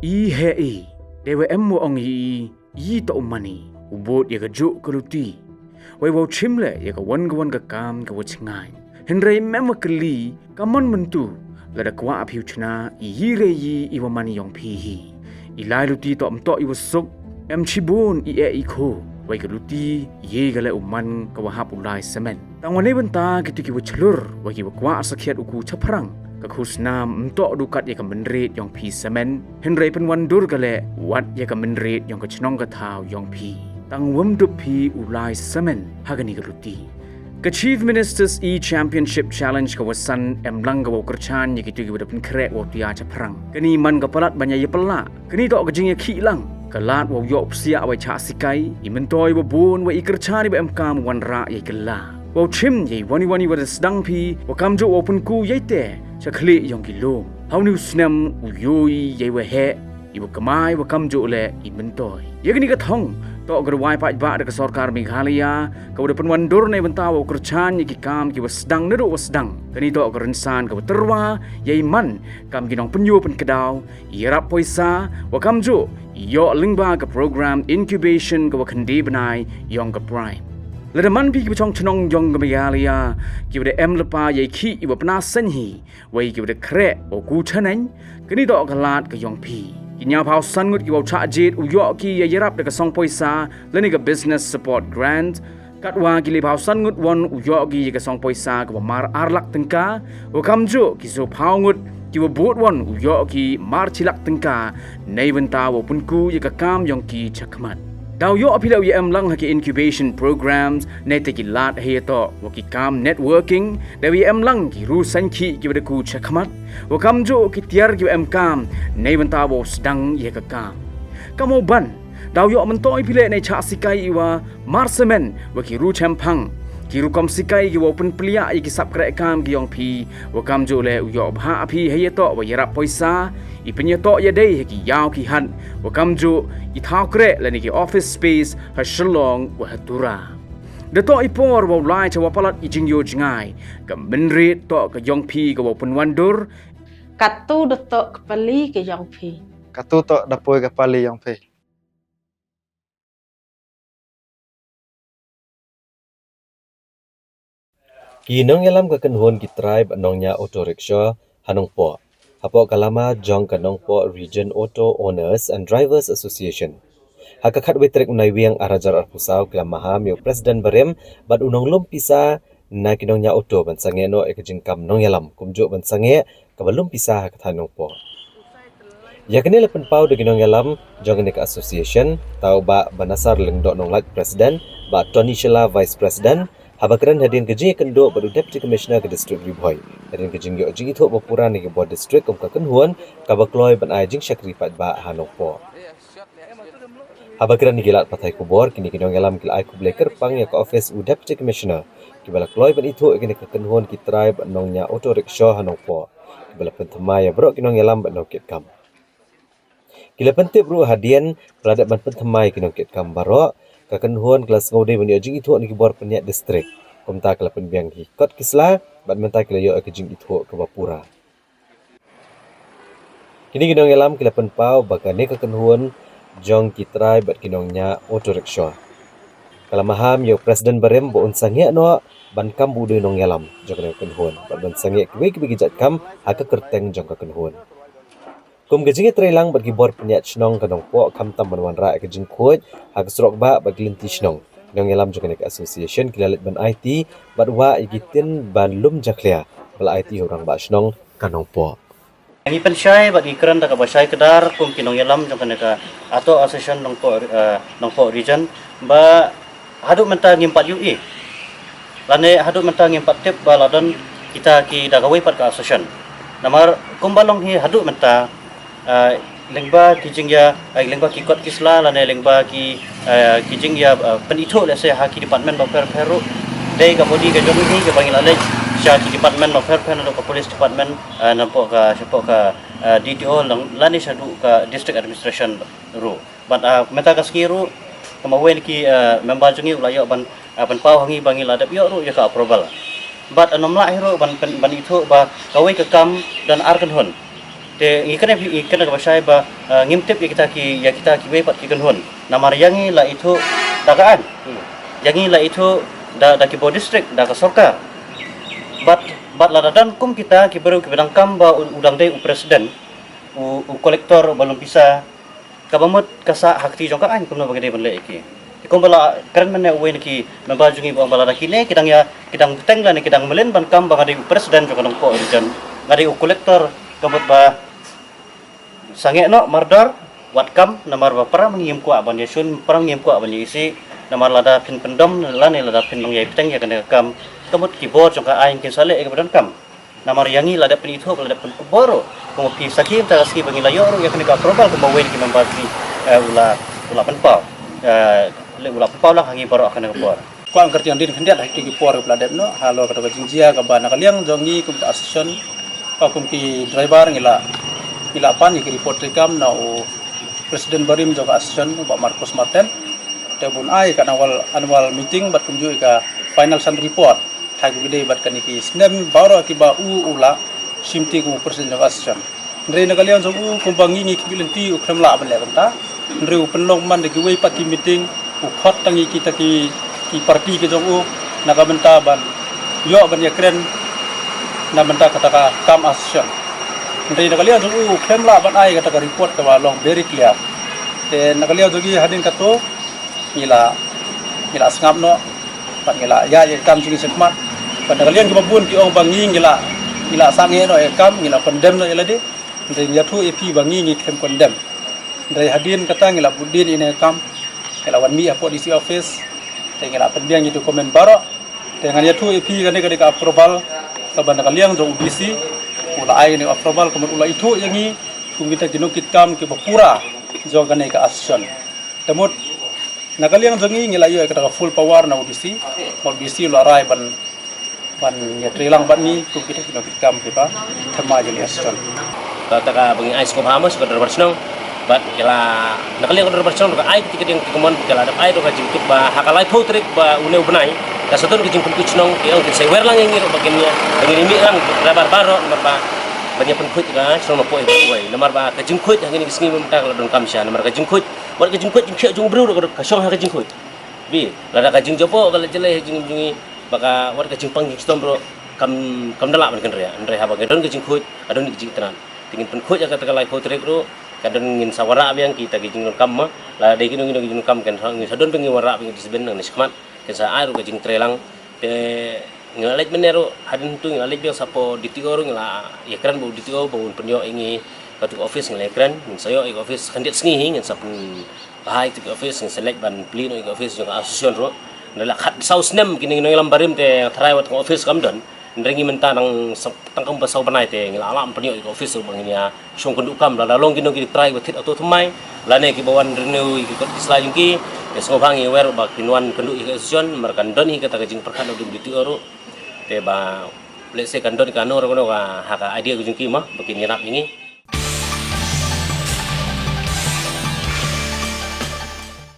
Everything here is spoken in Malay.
I hei, dewa emu ong i to umani, ubot ya gajuk keluti. Wai wau chimle ya kawan ka kam ka wachingai. Henry mema keli, kamon mentu, lada kwa apiu chna, i hire i wamani yong pihi. Ilai luti to amto i wasuk, em chibun i iko. Wai keluti, ye gale uman ka wahap ulai semen. Tangwane benta gitu ki wachlur, wai ki wakwa asakiat uku caprang. Kakusnam untuk dukat ya kemenrit yang pi semen Henry penwandur gale wat ya kemenrit yang kecnong katau yang pi tang wamdu pi ulai semen hagani geruti ke Chief Ministers Championship Challenge kawasan emlang gawa kerchan ya gitu gida pen krek wa tia caprang kini man kapalat banyak ya pelak kini tok kejing ya kilang kelat wa yok sia wa cha sikai imentoi wa bun wa ikerchan ba emkam wan ra ya gela wa chim ye wani wa sedang pi wa kamjo wa pun ku ye te Chakli yang gilom. Hau ni usnam uyoi ye wa he. Ibu kamai wa kamjo le imentoi. Ye gini kathong. Tok gerwai pak ba de sarkar Meghalaya. Kau de penwandur ne bentawa kerchan ye ki kam ki wasdang nedo wasdang. Kani tok gerensan kau terwa ye man kam ginong penyu pen kedau. Irap poisa wa kamjo. Yo lingba ke program incubation ke wa kendi benai yang ke prime. Ledaman pi kibacong cenong jong Meghalaya kibade em lepa ye ki iba pena senhi wai kibade krek o ku chaneng kini dok galat ke yong pi kinya phau sangut kiwau cha jit uyok ki ye yarap de kasong poisa leni ke business support grant katwa ki le phau sangut won uyok ki ye kasong poisa ke mar arlak tengka o kamjo ki so phau ngut ki wa bot won uyok ki mar chilak tengka nei wenta wo punku ye ka kam yong ki chakmat Dau yo apilau ye emlang haki incubation programs nete ki lat heto waki kam networking dawi emlang ki rusan ki bada ku chakmat wakam jo ki tiar ki emkam nei benta bo sedang ye ka kam kamo ban dau yo mentoi pile nei cha sikai iwa marsemen waki ru champang ki ru kom sikai ki open pelia ki sap krek kam ki yong pi wakam jo le yo bha api heto wa yarap poisa ipenya to ya dei ki yaw ki han wakam jo i thau kre lani ki office space ha shalong wa hatura de to ipor wa lai chawa palat i jing yo jingai ka menrit to ka yong pi ka wa penwandur katu de to kepali ke yong pi katu to dapoi kepali yong pi Kinong yalam ka kanhon ki tribe anongnya auto rickshaw hanong po. Hapo kalama jong kanong po Region Auto Owners and Drivers Association. Hakakat witrek unai wiang arajar arpusaw kila maham yo President Barem bad unong lumpisa na kinongnya auto bansange no ekajingkam nong yalam kumjo bansange kabalum pisa hakat hanong po. Yakni lepen pau de kinong yalam jong ni ka association tau ba banasar lengdok nong lak President ba Tony Shela Vice President Habakran hadin kejing kendo badu Deputy Commissioner ke District Riboy. Hadin kejing yo jing itu bapuran ke buat district ka kenhuan ka bakloi ban ai jing syakri pat ba hanokpo. Habakran ni gilat patai kubor kini kinong alam kil ai kubleker pang ya ka office u Deputy Commissioner. Kibala kloi ban itu kini ka kenhuan ki tribe nongnya auto rickshaw hanokpo. Kibala pentemai ya bro kinong alam ban nokit kam. Kila pentip bro hadian peladat ban pentemai kinong kit kam baro kakenhuan kelas ngode bani jing itu ni kibor peniat distrik komta kala penbiang ki kot kisla bat mentai kala yo ke jing itu ke bapura kini ginong alam kila penpau bagane kakenhuan jong kitrai bat kinongnya auto rickshaw kala maham yo President Barem bo unsange no ban kam bude nong alam jong kakenhuan bat ban sange kwe kwe jat kam haka kerteng jong kakenhuan kum gejing trelang bagi bor peniat snong kanong po kam tam banwan ra ke jing khoj hak srok ba bagi linti snong nong yalam jong nek association kilalit ban IT badwa igitin ban lum jaklia bal IT orang ba snong kanong po Ngi pensyai bagi keran tak basai kedar kum kinong yalam jong nek atau association nong po region ba haduk menta ngimpat UE lane haduk menta ngimpat tip baladon kita ki dagawai pat ka association namar kum balong hi haduk menta lengba kijing ya lengba ki kot kisla lane lengba ki kijing ya penito le se haki department of peru dei ka body ka jomi ke bangil ale sya ki department of peru no ka police department nampo ka sepo ka DTO lani sadu ka district administration ru but meta ka skiru kamawen ki member jungi ulayo ban pau hangi bangil adap yo ru ya ka approval but anomla hero ban itu ba kawai ka kam dan arkan hon te ikan ka basai ba ngimtip ya kita ki we pat ki kan hon namar yangi la itu dagaan yangi la itu da ki bo district da ka sorka bat ladadan kum kita ki baru ki bedang kam ba udang dei presiden u kolektor balum pisa kabamut kasa hakti jongka an kum na bagade ban le ki ikom bala keren mena we ki membajungi ba bala kine kidang tenglan kidang melen ban kam ba ngade presiden jongka nang po region ngade u kolektor kabut ba sange no mardar watkam namar ba para mengiem ku aban yesun perang ngiem ku aban isi namar lada pin pendom lane lada pin bang yai peteng ya kana kam kamut keyboard jongka aing kin sale ke badan kam namar yangi lada pin itu lada pin kuboro komo pi sakim ta ski bangi layo ya kana ka probal ko mawen ki membagi ula penpau ula penpau lah hangi baro akan ke bor ko ang kertian din hendak ki por pladet no halo ka jinjia ka bana kaliang jongi kum asison pa kum ki driver ngila pan ki report rekam na presiden barim joka asison Pak Marcos Martin tebun ai kan annual meeting bat kunju ka final sun report thag bide bat kan ki snem baro ki ba ula simti ku presiden joka asison ndre na kaliang jong kumbangi ngi kibilenti ukramla ban le banta ndre penlong man de ki pat ki meeting khot tangi kita ki parti ke jong naga benta ban yo ban ya kren na benta kata ka kam asison ndai nagalia jogu khemla ban ai kata ka report ka long very clear te nagalia jogi hadin kato ngila sngap no pat ngila ya kam jingi sekmat pat nagalia ki babun ki ong bangi ngila sange no kam ngila condemn no elade ndai nyatu ep bangi ngi khem condemn ndai hadin kata ngila budin ine kam ngila wan mi apo dc office te ngila pendiang itu komen baro te nganyatu ep gane ka approval ka ban nagalia jong bc ula ai ni approval kemudian ula itu yangi kung kita ginukit kam ke bapura jogane ka asyon temut nakaliang jongi ngilayo ka full power na udisi ula rai ban ya trilang ban ni kung kita ginukit kam ke ba thama jeli asyon kata ka bangi ai sko hamas ko dar snong bat kala nakaliang dar snong ka ai ketika yang keman kala ada ai do ka jingkut ba hakalai potrik ba une benai ka saton ke jingkut snong ke ang sai wer lang ngiro bagiannya bagi ni lang rabar baro marba banyak penkut ka snong po ai namar ba ka jingkut hang ni kisngi memta kala don kamsya namar ka jingkut wat ka jingkut jing khia jung bru ka song ha ka jingkut bi lada ka jing jopo kala jele jingi baka wat ka jingpang jing stom bro kam dalak ban kan rea ndre ha ba don ka jingkut adon ni jing tenan tingin penkut ya kata kalai potrik ro kadon ngin sawara biang kita gijing kam ma la de kino gijing kam kan ngi sadon pengi wara pengi disben nang nismat ke sa aru gijing trelang te ngalet menero hadin tu ngalet biang sapo ditioro ngila ya kran bu ditio bun penyo ingi katu office ngelekran sayo ik office kandiat sngi ngin sapun bahai tu office ngin select ban plino ik office jo asosian ro nala khat saus nem kini ngilam barim te tharai wat office kam don ndrengi menta nang tangkam basau banai te ngila alam penyo ik office banginya song kenduk kam la long kino ki try watit auto thmai la ne ki bawan renew ki kot isla jungki es ngobangi wer ba kinwan kenduk ik asosian markan don hi kata gajing perkan du ditioro te ba let's say kan don kanor kono ka haka idea jungki mah bakin nyerap ini